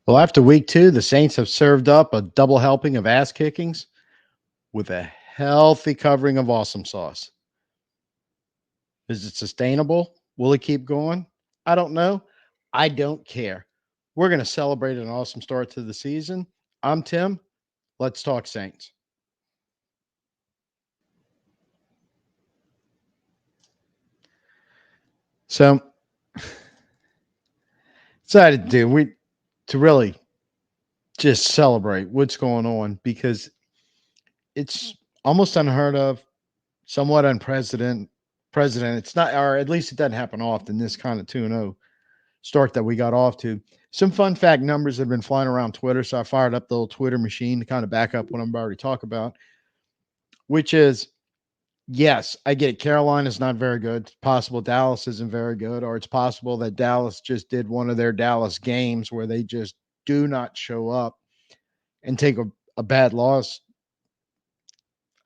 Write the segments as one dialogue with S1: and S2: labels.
S1: Well, after week 2, the Saints have served up a double helping of ass kickings with a healthy covering of awesome sauce. Is it sustainable? Will it keep going? I don't know. I don't care. We're going to celebrate an awesome start to the season. I'm Tim. Let's talk Saints. So, decided to do we to really just celebrate what's going on because it's almost unheard of, somewhat unprecedented. President, it's not, or at least it doesn't happen often. This kind of 2-0 start that we got off to. Some fun fact numbers have been flying around Twitter, so I fired up the old Twitter machine to kind of back up what I'm about to talk about, which is yes, I get it. Carolina's not very good. It's possible Dallas isn't very good, or it's possible that Dallas just did one of their Dallas games where they just do not show up and take a bad loss.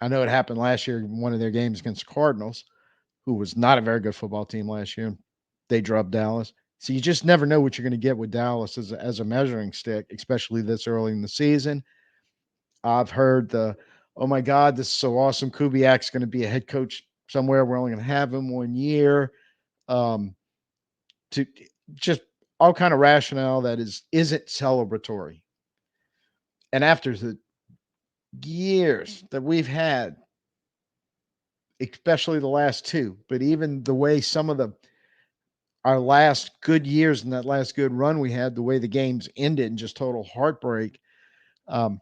S1: I know it happened last year in one of their games against the Cardinals, who was not a very good football team last year. They drubbed Dallas. So you just never know what you're going to get with Dallas as a measuring stick, especially this early in the season. I've heard oh my God, this is so awesome. Kubiak's going to be a head coach somewhere. We're only going to have him 1 year. Um, to just all kind of rationale that isn't celebratory. And after the years that we've had, especially the last two, but even the way some of our last good years and that last good run we had, the way the games ended and just total heartbreak. Um,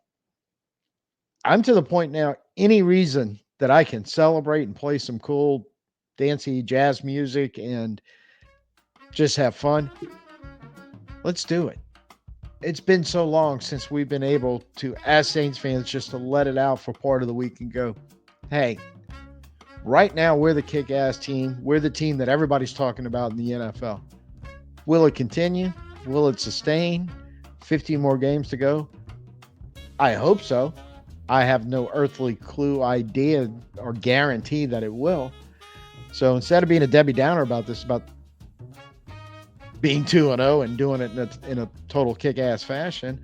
S1: I'm to the point now, any reason that I can celebrate and play some cool, dancey jazz music and just have fun, let's do it. It's been so long since we've been able to, as Saints fans, just to let it out for part of the week and go, hey, right now we're the kick-ass team. We're the team that everybody's talking about in the NFL. Will it continue? Will it sustain? 15 more games to go? I hope so. I have no earthly clue, idea, or guarantee that it will. So instead of being a Debbie Downer about this, about being 2-0 and doing it in a total kick-ass fashion,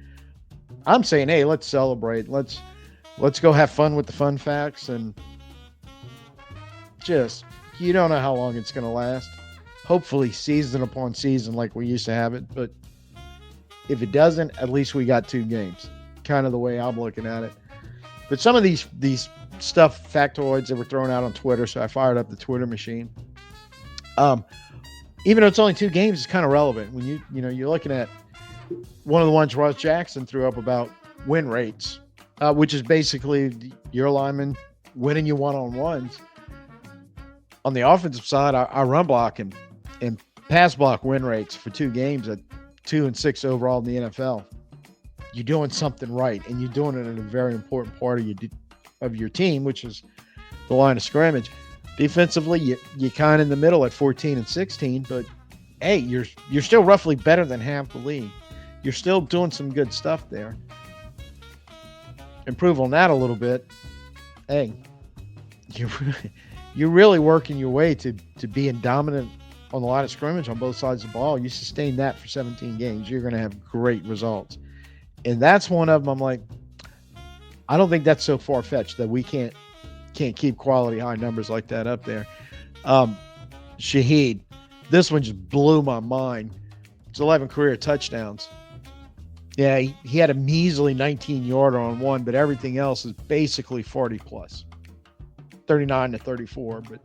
S1: I'm saying, hey, let's celebrate. Let's go have fun with the fun facts, and just, you don't know how long it's going to last. Hopefully season upon season like we used to have it, but if it doesn't, at least we got 2 games. Kind of the way I'm looking at it. But some of these stuff, factoids that were thrown out on Twitter, so I fired up the Twitter machine. Even though it's only 2 games, it's kind of relevant. When you're looking at one of the ones Russ Jackson threw up about win rates, which is basically your lineman winning you one-on-ones. On the offensive side, our run block and pass block win rates for 2 games at 2 and 6 overall in the NFL. You're doing something right, and you're doing it in a very important part of your team, which is the line of scrimmage. Defensively, you're kind of in the middle at 14 and 16, but hey, you're still roughly better than half the league. You're still doing some good stuff there. Improve on that a little bit. Hey, you're really working your way to being dominant on the line of scrimmage on both sides of the ball. You sustain that for 17 games, you're going to have great results. And that's one of them. I'm like, I don't think that's so far-fetched that we can't keep quality high numbers like that up there. Shaheed, this one just blew my mind. It's 11 career touchdowns. Yeah, he had a measly 19-yarder on one, but everything else is basically 40-plus. 39 to 34, but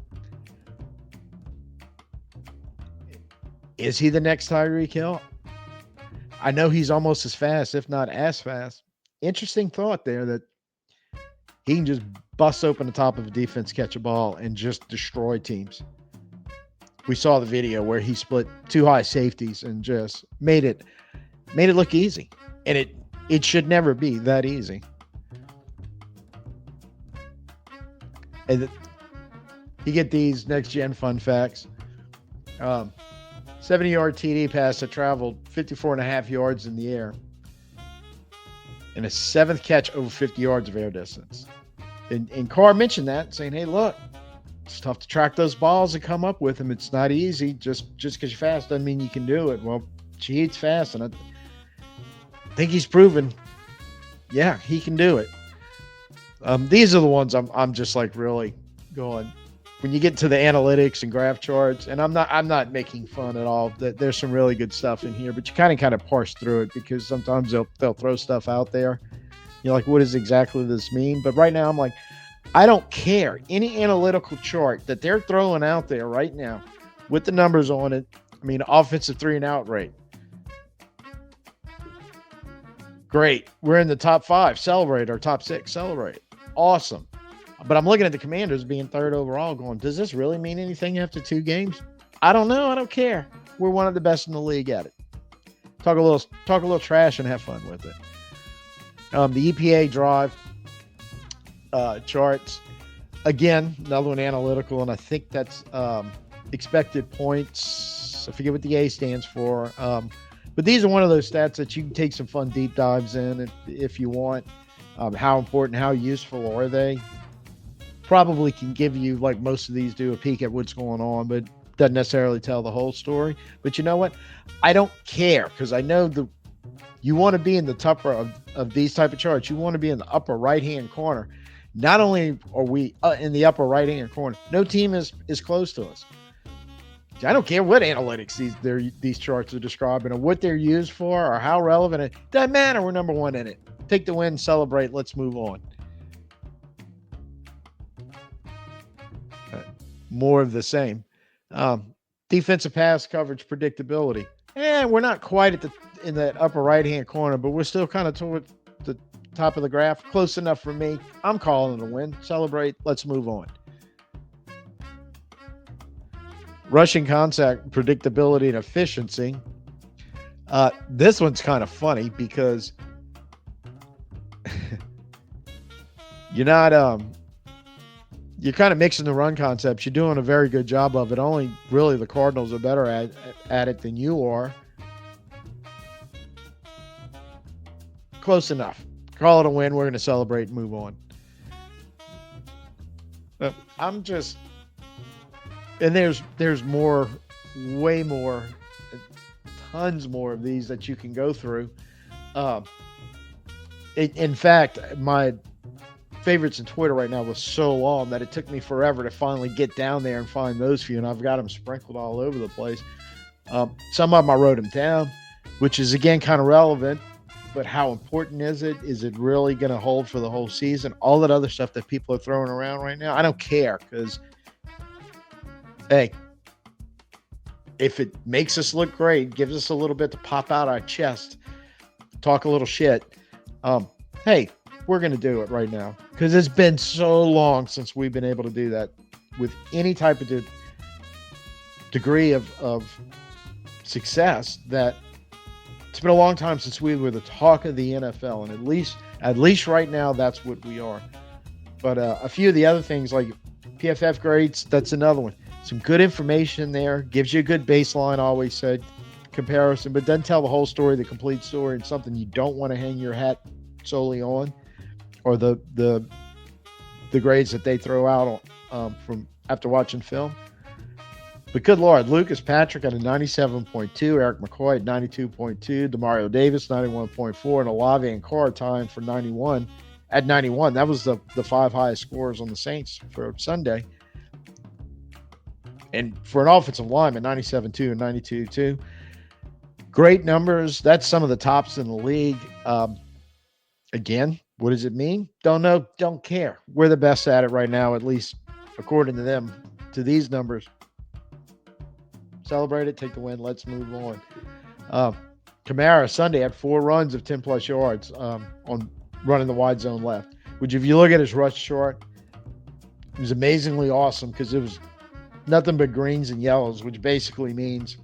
S1: is he the next Tyreek Hill? I know he's almost as fast, if not as fast. Interesting thought there that he can just bust open the top of a defense, catch a ball, and just destroy teams. We saw the video where he split 2 high safeties and just made it look easy. And it should never be that easy. And you get these next-gen fun facts. 70-yard TD pass that traveled 54.5 yards in the air. And a 7th catch over 50 yards of air distance. And Carr mentioned that, saying, hey, look, it's tough to track those balls and come up with them. It's not easy. Just because you're fast doesn't mean you can do it. Well, Shaheed's fast. And think he's proven, yeah, he can do it. These are the ones I'm just like really going. When you get to the analytics and graph charts, and I'm not making fun at all. That there's some really good stuff in here, but you kind of parse through it because sometimes they'll throw stuff out there. You're like, what does exactly this mean? But right now, I'm like, I don't care. Any analytical chart that they're throwing out there right now with the numbers on it. I mean, offensive 3-and-out rate. Great. We're in the top 5. Celebrate. Or top 6. Celebrate. Awesome. But I'm looking at the Commanders being 3rd overall going, does this really mean anything after 2 games? I don't know. I don't care. We're one of the best in the league at it. Talk a little trash and have fun with it. The EPA drive charts. Again, another one analytical, and I think that's expected points. I forget what the A stands for. But these are one of those stats that you can take some fun deep dives in if you want. How important, how useful are they? Probably can give you, like most of these do, a peek at what's going on, but doesn't necessarily tell the whole story. But you know what? I don't care because I know you want to be in the upper of these type of charts. You want to be in the upper right-hand corner. Not only are we in the upper right-hand corner, no team is close to us. I don't care what analytics these charts are describing or what they're used for or how relevant. It doesn't matter. We're number 1 in it. Take the win, celebrate. Let's move on. More of the same. Defensive pass coverage predictability. We're not quite in that upper right-hand corner, but we're still kind of toward the top of the graph. Close enough for me. I'm calling it a win. Celebrate. Let's move on. Rushing contact predictability and efficiency. This one's kind of funny because you're not you're kind of mixing the run concepts. You're doing a very good job of it. Only really the Cardinals are better at it than you are. Close enough. Call it a win. We're going to celebrate and move on. I'm just, and there's more, way more, tons more of these that you can go through. In fact, my favorites in Twitter right now was so long that it took me forever to finally get down there and find those few, and I've got them sprinkled all over the place. Some of them I wrote them down, which is again kind of relevant, but how important is it? Is it really going to hold for the whole season? All that other stuff that people are throwing around right now, I don't care because, hey, if it makes us look great, gives us a little bit to pop out our chest, talk a little shit, hey, we're going to do it right now because it's been so long since we've been able to do that with any type of degree of success. That it's been a long time since we were the talk of the NFL, and at least right now that's what we are. But a few of the other things like PFF grades, that's another one. Some good information there, gives you a good baseline. I always said comparison, but doesn't tell the whole story, the complete story, and something you don't want to hang your hat solely on, or the grades that they throw out from after watching film. But good Lord, Lucas Patrick at a 97.2, Eric McCoy at 92.2, Demario Davis 91.4, and Olave and Carr tying for 91 at 91. That was the 5 highest scores on the Saints for Sunday. And for an offensive lineman, 97.2 and 92.2. Great numbers. That's some of the tops in the league. Again, what does it mean? Don't know. Don't care. We're the best at it right now, at least according to them, to these numbers. Celebrate it. Take the win. Let's move on. Kamara Sunday had 4 runs of 10-plus yards on running the wide zone left, which if you look at his rush chart, it was amazingly awesome because it was nothing but greens and yellows, which basically means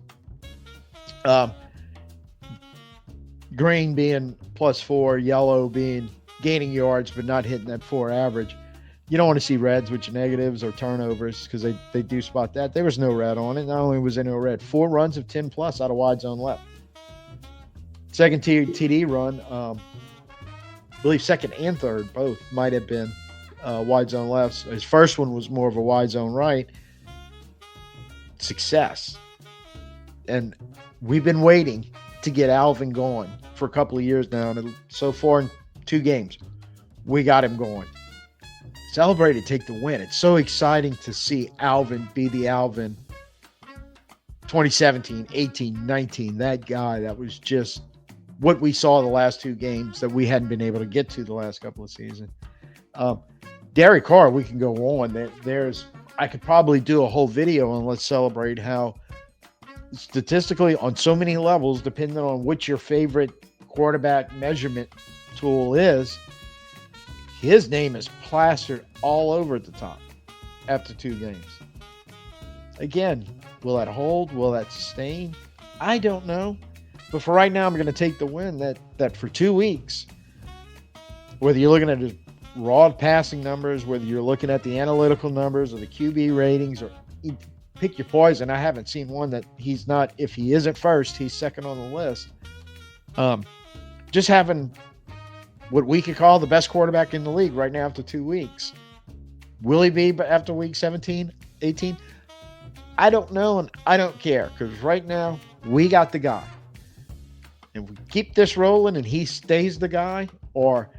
S1: green being +4, yellow being gaining yards but not hitting that 4 average. You don't want to see reds, which are negatives or turnovers, because they do spot that. There was no red on it. Not only was there no red, 4 runs of 10-plus out of wide zone left. Second TD run, I believe second and third both might have been wide zone lefts. His first one was more of a wide zone right. Success. And we've been waiting to get Alvin going for a couple of years now. And so far in 2 games, we got him going. Celebrate it, take the win. It's so exciting to see Alvin be the Alvin 2017, 18, 19. That guy that was just what we saw the last 2 games that we hadn't been able to get to the last couple of seasons. Derek Carr, we can go on. I could probably do a whole video on let's celebrate how statistically on so many levels, depending on what your favorite quarterback measurement tool is, his name is plastered all over at the top after 2 games. Again, will that hold? Will that sustain? I don't know. But for right now, I'm going to take the win that for 2 weeks, whether you're looking at his raw passing numbers, whether you're looking at the analytical numbers or the QB ratings, or pick your poison. I haven't seen one that he's not, if he isn't first, he's second on the list. Just having what we could call the best quarterback in the league right now after 2 weeks. Will he be after week 17, 18? I don't know, and I don't care, because right now we got the guy. If we keep this rolling and he stays the guy or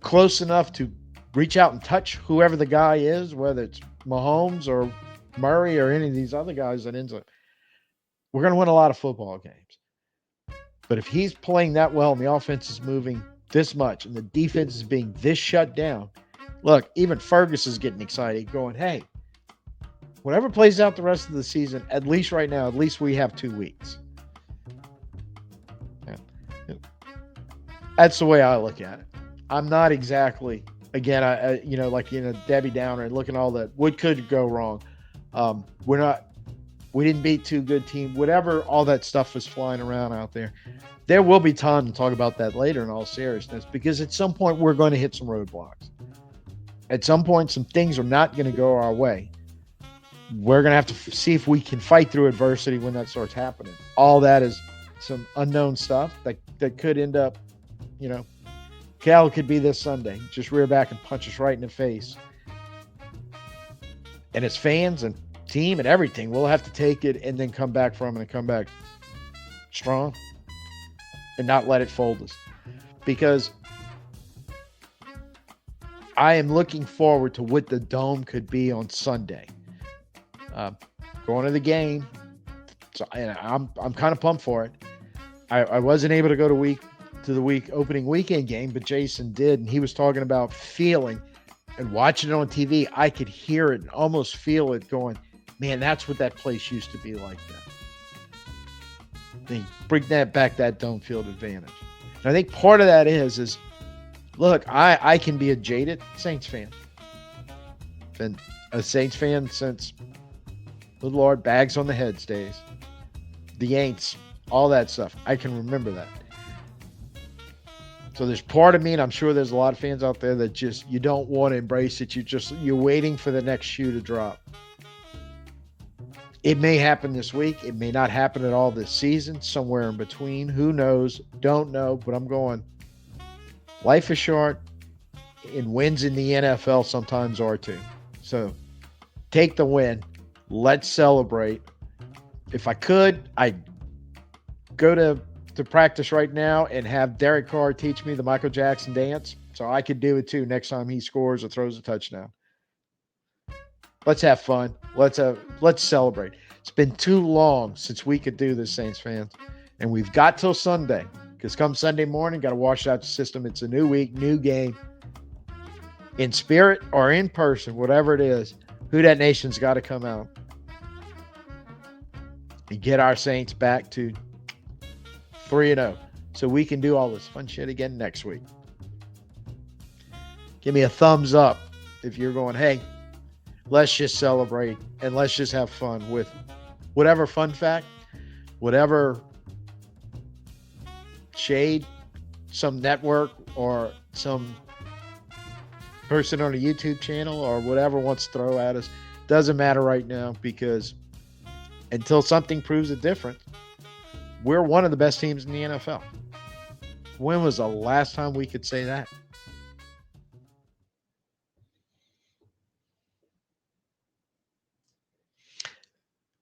S1: close enough to reach out and touch whoever the guy is, whether it's Mahomes or Murray or any of these other guys that ends up, we're going to win a lot of football games. But if he's playing that well and the offense is moving this much and the defense is being this shut down, look, even Fergus is getting excited going, hey, whatever plays out the rest of the season, at least right now, at least we have 2 weeks. Yeah. That's the way I look at it. I'm not exactly, again, Debbie Downer and looking at all that. What could go wrong? We didn't beat 2 good teams. Whatever, all that stuff was flying around out there. There will be time to talk about that later in all seriousness, because at some point we're going to hit some roadblocks. At some point, some things are not going to go our way. We're going to have to see if we can fight through adversity when that starts happening. All that is some unknown stuff that could end up, Cal could be this Sunday, just rear back and punch us right in the face. And as fans and team and everything, we'll have to take it and then come back from it and come back strong and not let it fold us. Because I am looking forward to what the Dome could be on Sunday. Going to the game, so and I'm kind of pumped for it. I wasn't able to go to the opening weekend game, but Jason did, and he was talking about feeling and watching it on TV. I could hear it and almost feel it going, man, that's what that place used to be like that. They bring that Dome field advantage. And I think part of that is look, I can be a jaded Saints fan. Been a Saints fan since, good Lord, bags on the heads days. The Aints, all that stuff. I can remember that. So there's part of me, and I'm sure there's a lot of fans out there that just, you don't want to embrace it. You're waiting for the next shoe to drop. It may happen this week. It may not happen at all this season, somewhere in between. Who knows? Don't know, but I'm going, life is short, and wins in the NFL sometimes are too. So take the win. Let's celebrate. If I could, I'd go to practice right now and have Derek Carr teach me the Michael Jackson dance, so I could do it too next time he scores or throws a touchdown. Let's have fun. Let's celebrate. It's been too long since we could do this, Saints fans, and we've got till Sunday, because come Sunday morning, got to wash out the system. It's a new week, new game. In spirit or in person, whatever it is, WHO DAT Nation's got to come out and get our Saints back to 3-0, so we can do all this fun shit again next week. Give me a thumbs up if you're going, hey, let's just celebrate and let's just have fun with whatever fun fact, whatever shade some network or some person on a YouTube channel or whatever wants to throw at us. Doesn't matter right now, because until something proves it different, we're one of the best teams in the NFL. When was the last time we could say that?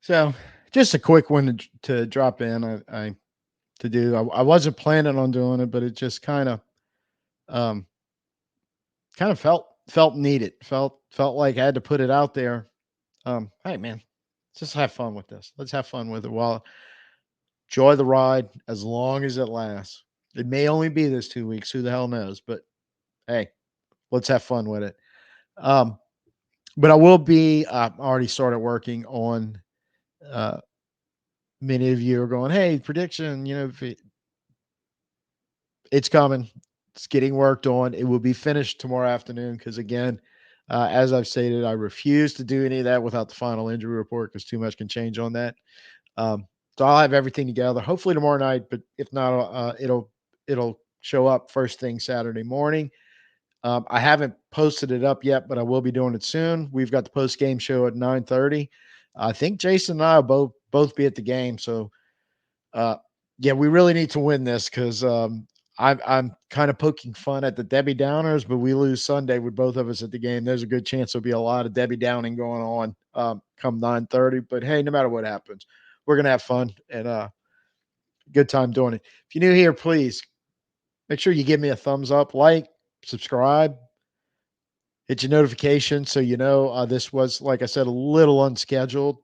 S1: So, just a quick one to drop in. I to do. I wasn't planning on doing it, but it just um, kind of felt needed. Felt like I had to put it out there. Hey man, let's just have fun with this. Let's have fun with it. While enjoy the ride as long as it lasts. It may only be this 2 weeks. Who the hell knows? But hey, let's have fun with it. Um, but I will be. Already started working on. Uh, Many of you are going, hey, prediction. If it's coming. It's getting worked on. It will be finished tomorrow afternoon because, again, as I've stated, I refuse to do any of that without the final injury report because too much can change on that. Um, so I'll have everything together hopefully tomorrow night, but if not, it'll show up first thing Saturday morning. I haven't posted it up yet, but I will be doing it soon. We've got the post game show at 9:30. I think Jason and I will both be at the game, so uh, yeah, we really need to win this because I'm kind of poking fun at the Debbie Downers, but we lose Sunday with both of us at the game. There's a good chance there'll be a lot of Debbie Downing going on come 9:30. But hey, no matter what happens, we're gonna have fun and good time doing it. If you're new here, please make sure you give me a thumbs up, like, subscribe, hit your notification so you know this was, like I said, a little unscheduled.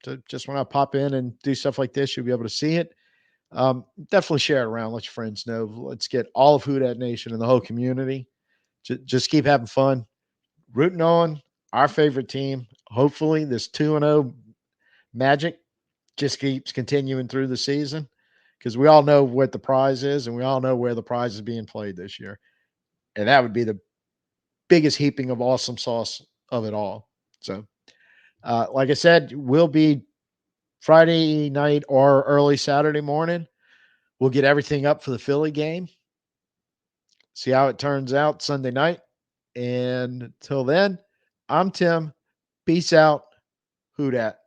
S1: To just when I pop in and do stuff like this, you'll be able to see it. Definitely share it around. Let your friends know. Let's get all of Who Dat Nation and the whole community. Just keep having fun, rooting on our favorite team. Hopefully, this 2-0 magic just keeps continuing through the season because we all know what the prize is and we all know where the prize is being played this year. And that would be the biggest heaping of awesome sauce of it all. So, like I said, we'll be Friday night or early Saturday morning. We'll get everything up for the Philly game. See how it turns out Sunday night. And until then, I'm Tim. Peace out. Who dat?